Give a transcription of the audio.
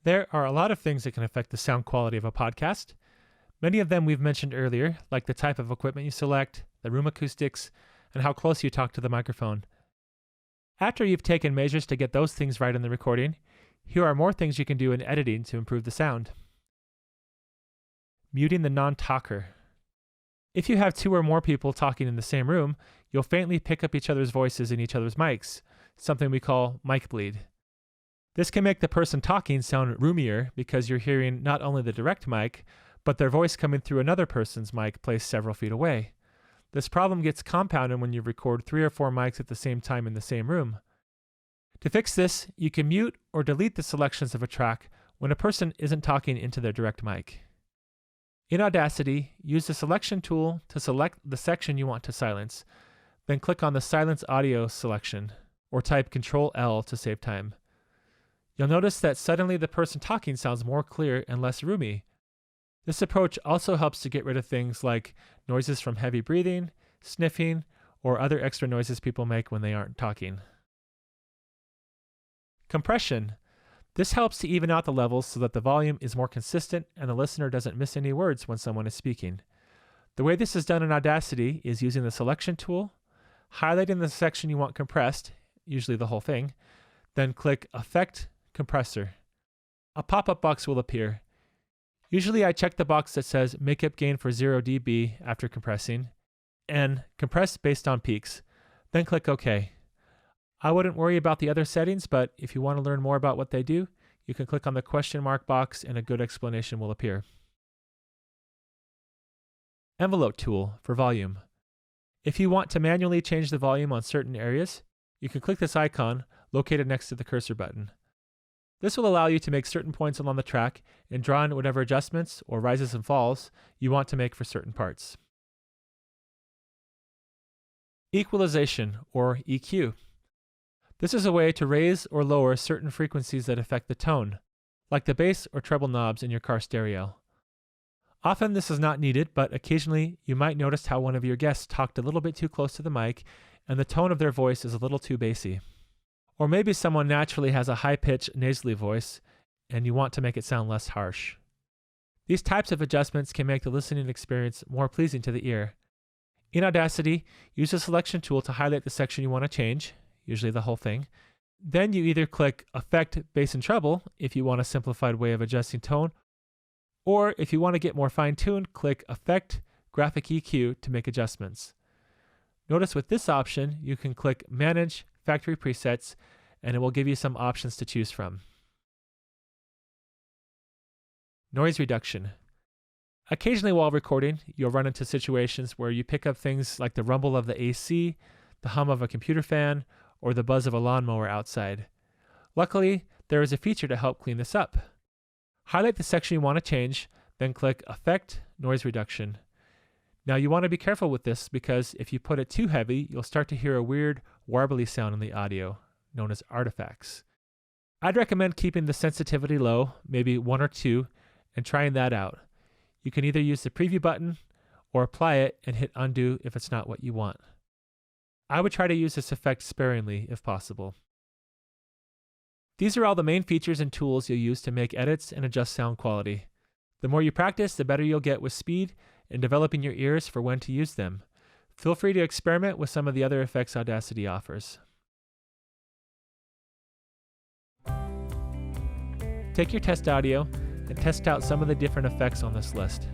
There are a lot of things that can affect the sound quality of a podcast. Many of them we've mentioned earlier, like the type of equipment you select, the room acoustics, and how close you talk to the microphone. After you've taken measures to get those things right in the recording, here are more things you can do in editing to improve the sound. Muting the non-talker. If you have two or more people talking in the same room, you'll faintly pick up each other's voices in each other's mics, something we call mic bleed. This can make the person talking sound roomier because you're hearing not only the direct mic, but their voice coming through another person's mic placed several feet away. This problem gets compounded when you record 3 or 4 mics at the same time in the same room. To fix this, you can mute or delete the selections of a track when a person isn't talking into their direct mic. In Audacity, use the selection tool to select the section you want to silence, then click on the Silence Audio selection, or type Ctrl-L to save time. You'll notice that suddenly the person talking sounds more clear and less roomy. This approach also helps to get rid of things like noises from heavy breathing, sniffing, or other extra noises people make when they aren't talking. Compression. This helps to even out the levels so that the volume is more consistent and the listener doesn't miss any words when someone is speaking. The way this is done in Audacity is using the selection tool, highlighting the section you want compressed, usually the whole thing, then click Effect Compressor. A pop-up box will appear. Usually I check the box that says Makeup Gain for 0 dB after compressing, and Compress based on peaks, then click OK. I wouldn't worry about the other settings, but if you want to learn more about what they do, you can click on the question mark box and a good explanation will appear. Envelope tool for volume. If you want to manually change the volume on certain areas, you can click this icon located next to the cursor button. This will allow you to make certain points along the track and draw in whatever adjustments or rises and falls you want to make for certain parts. Equalization, or EQ. This is a way to raise or lower certain frequencies that affect the tone, like the bass or treble knobs in your car stereo. Often this is not needed, but occasionally you might notice how one of your guests talked a little bit too close to the mic and the tone of their voice is a little too bassy. Or maybe someone naturally has a high-pitched, nasally voice, and you want to make it sound less harsh. These types of adjustments can make the listening experience more pleasing to the ear. In Audacity, use the selection tool to highlight the section you want to change, usually the whole thing. Then you either click Effect Bass and Treble if you want a simplified way of adjusting tone, or if you want to get more fine-tuned, click Effect Graphic EQ to make adjustments. Notice with this option, you can click Manage Factory Presets, and it will give you some options to choose from. Noise reduction. Occasionally while recording, you'll run into situations where you pick up things like the rumble of the AC, the hum of a computer fan, or the buzz of a lawnmower outside. Luckily, there is a feature to help clean this up. Highlight the section you want to change, then click Effect Noise Reduction. Now you want to be careful with this because if you put it too heavy, you'll start to hear a weird, warbly sound in the audio, known as artifacts. I'd recommend keeping the sensitivity low, maybe 1 or 2, and trying that out. You can either use the preview button or apply it and hit undo if it's not what you want. I would try to use this effect sparingly if possible. These are all the main features and tools you'll use to make edits and adjust sound quality. The more you practice, the better you'll get with speed and developing your ears for when to use them. Feel free to experiment with some of the other effects Audacity offers. Take your test audio and test out some of the different effects on this list.